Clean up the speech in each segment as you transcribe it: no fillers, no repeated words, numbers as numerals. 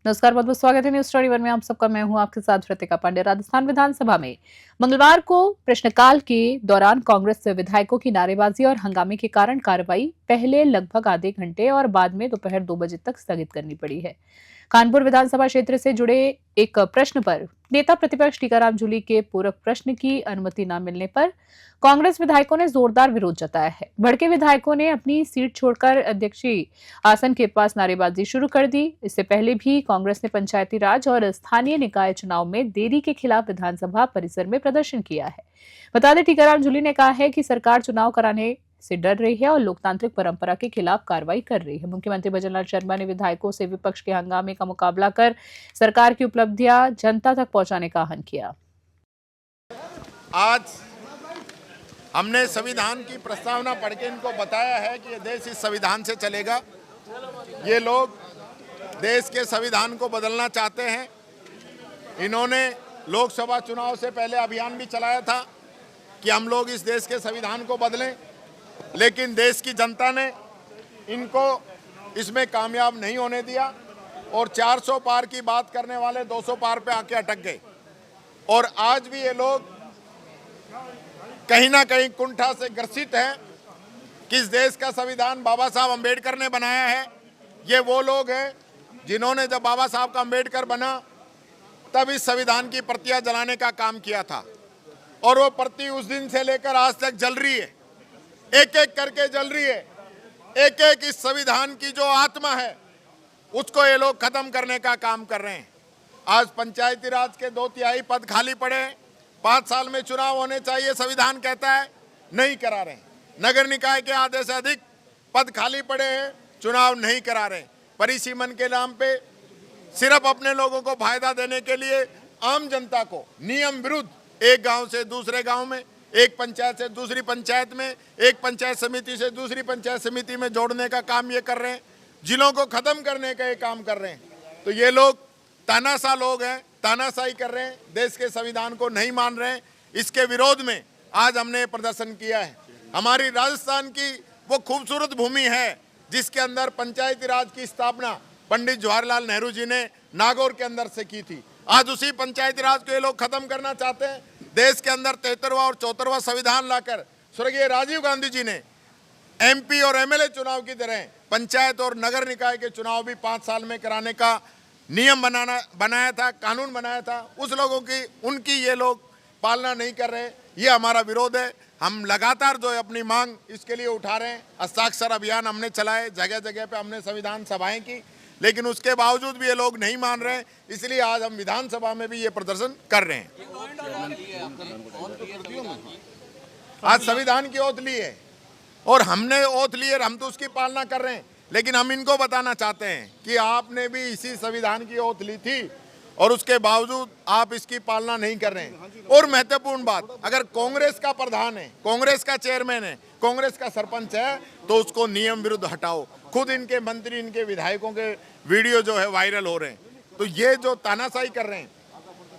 नमस्कार, बहुत बहुत स्वागत है न्यूज 21 में आप सबका। मैं हूं आपके साथ ऋतिका पांडे। राजस्थान विधानसभा में मंगलवार को प्रश्नकाल के दौरान कांग्रेस विधायकों की नारेबाजी और हंगामे के कारण कार्रवाई पहले लगभग आधे घंटे और बाद में दोपहर 2 बजे तक स्थगित करनी पड़ी है। कानपुर विधानसभा क्षेत्र से जुड़े एक प्रश्न पर नेता प्रतिपक्ष टीकाराम जूली के पूरक प्रश्न की अनुमति न मिलने पर कांग्रेस विधायकों ने जोरदार विरोध जताया है। भड़के विधायकों ने अपनी सीट छोड़कर अध्यक्षीय आसन के पास नारेबाजी शुरू कर दी। इससे पहले भी कांग्रेस ने पंचायती राज और स्थानीय निकाय चुनाव में देरी के खिलाफ विधानसभा परिसर में प्रदर्शन किया है। बता दें, टीकाराम जूली ने कहा है कि सरकार चुनाव कराने से डर रही है और लोकतांत्रिक परंपरा के खिलाफ कार्रवाई कर रही है। मुख्यमंत्री भजनलाल शर्मा ने विधायकों से विपक्ष के हंगामे का मुकाबला कर सरकार की उपलब्धियां जनता तक पहुंचाने का आह्वान किया। आज हमने संविधान की प्रस्तावना पढ़ के इनको बताया है कि ये देश इस संविधान से चलेगा। ये लोग देश के संविधान को बदलना चाहते हैं। इन्होंने लोकसभा चुनाव से पहले अभियान भी चलाया था कि हम लोग इस देश के संविधान को बदलें, लेकिन देश की जनता ने इनको इसमें कामयाब नहीं होने दिया और 400 पार की बात करने वाले 200 पार पे आके अटक गए। और आज भी ये लोग कहीं ना कहीं कुंठा से ग्रसित हैं कि इस देश का संविधान बाबा साहब अम्बेडकर ने बनाया है। ये वो लोग हैं जिन्होंने जब बाबा साहब का अम्बेडकर बना तब इस संविधान की प्रतियां जलाने का काम किया था और वो प्रति उस दिन से लेकर आज तक जल रही है, एक एक करके जल रही है। एक एक इस संविधान की जो आत्मा है उसको ये लोग खत्म करने का काम कर रहे हैं। आज पंचायती राज के 2/3 पद खाली पड़े हैं। 5 साल में चुनाव होने चाहिए, संविधान कहता है, नहीं करा रहे। नगर निकाय के आधे से अधिक पद खाली पड़े हैं, चुनाव नहीं करा रहे। परिसीमन के नाम पे सिर्फ अपने लोगों को फायदा देने के लिए आम जनता को नियम विरुद्ध एक गांव से दूसरे गांव में, एक पंचायत से दूसरी पंचायत में, एक पंचायत समिति से दूसरी पंचायत समिति में जोड़ने का काम ये कर रहे हैं। जिलों को खत्म करने का ये काम कर रहे हैं। तो ये लोग तानाशाह लोग हैं, तानाशाही कर रहे हैं, देश के संविधान को नहीं मान रहे हैं। इसके विरोध में आज हमने प्रदर्शन किया है। हमारी राजस्थान की वो खूबसूरत भूमि है जिसके अंदर पंचायती राज की स्थापना पंडित जवाहरलाल नेहरू जी ने नागौर के अंदर से की थी। आज उसी पंचायती राज को ये लोग खत्म करना चाहते हैं। देश के अंदर 73वां और 74वां संविधान लाकर स्वर्गीय राजीव गांधी जी ने MP और MLA चुनाव की तरह पंचायत और नगर निकाय के चुनाव भी 5 साल में कराने का नियम बनाया था, कानून बनाया था। उस लोगों की उनकी ये लोग पालना नहीं कर रहे। ये हमारा विरोध है। हम लगातार जो है अपनी मांग इसके लिए उठा रहे हैं। हस्ताक्षर अभियान हमने चलाए, जगह जगह पे हमने संविधान सभाएं की, लेकिन उसके बावजूद भी ये लोग नहीं मान रहे। इसलिए आज हम विधानसभा में भी ये प्रदर्शन कर रहे हैं। आज संविधान की ओथ ली है और हमने ओथ ली है, हम तो उसकी पालना कर रहे हैं। लेकिन हम इनको बताना चाहते हैं कि आपने भी इसी संविधान की ओथ ली थी और उसके बावजूद आप इसकी पालना नहीं कर रहे हैं। और महत्वपूर्ण बात, अगर कांग्रेस का प्रधान है, कांग्रेस का चेयरमैन है, कांग्रेस का सरपंच है, तो उसको नियम विरुद्ध हटाओ। खुद इनके मंत्री, इनके विधायकों के वीडियो जो है वायरल हो रहे हैं। तो ये जो तानाशाही कर रहे हैं,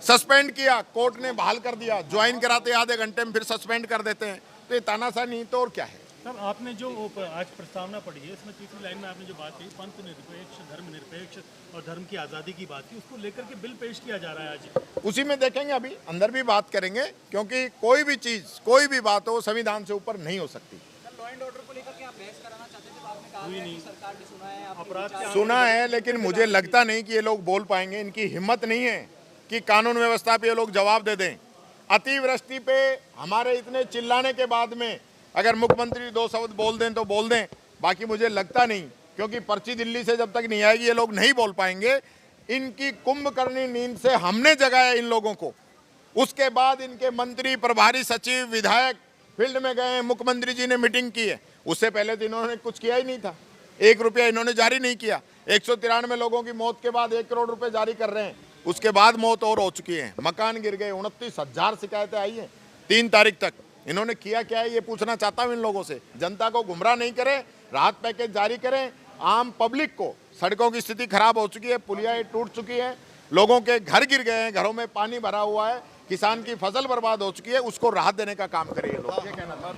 सस्पेंड किया, कोर्ट ने बहाल कर दिया, ज्वाइन कराते आधे घंटे में फिर सस्पेंड कर देते हैं। तो ये तानाशाही नहीं तो और क्या है। सर, आपने जो आज प्रस्तावना पढ़ी है, इसमें तीसरी लाइन में आपने जो बात कही, पंथ निरपेक्ष, धर्म निरपेक्ष और धर्म की आज़ादी की बात की, उसको लेकर के बिल पेश किया जा रहा है आज। उसी में देखेंगे, अभी अंदर भी बात करेंगे, क्योंकि कोई भी चीज़, कोई भी बात हो, संविधान से ऊपर नहीं हो सकती। लॉ एंड ऑर्डर को लेकर के आप बहस कराना चाहते थे, आपने कहा है कि सरकार ने सुना है, अपराध सुना है, लेकिन मुझे लगता नहीं कि ये लोग बोल पाएंगे। इनकी हिम्मत नहीं है कि कानून व्यवस्था पे ये लोग जवाब दे दें। अतिवृष्टि पे हमारे इतने चिल्लाने के बाद में अगर मुख्यमंत्री 2 शब्द बोल दें तो बोल दें, बाकी मुझे लगता नहीं, क्योंकि पर्ची दिल्ली से जब तक नहीं आएगी ये लोग नहीं बोल पाएंगे। इनकी कुंभकर्णी नींद से हमने जगाया इन लोगों को। उसके बाद इनके मंत्री, प्रभारी सचिव, विधायक फील्ड में गए, मुख्यमंत्री जी ने मीटिंग की है। उससे पहले तो इन्होंने कुछ किया ही नहीं था। 1 रुपया इन्होंने जारी नहीं किया। 193 लोगों की मौत के बाद 1 करोड़ रुपए जारी कर रहे हैं। उसके बाद मौत और हो चुकी है, मकान गिर गए, 29,000 शिकायतें आई हैं 3 तारीख तक। इन्होंने किया क्या है ये पूछना चाहता हूं इन लोगों से। जनता को गुमराह नहीं करें, राहत पैकेज जारी करें। आम पब्लिक को, सड़कों की स्थिति खराब हो चुकी है, पुलियाएं टूट चुकी है, लोगों के घर गिर गए हैं, घरों में पानी भरा हुआ है, किसान की फसल बर्बाद हो चुकी है, उसको राहत देने का काम करें ये लोग। ये कहना था।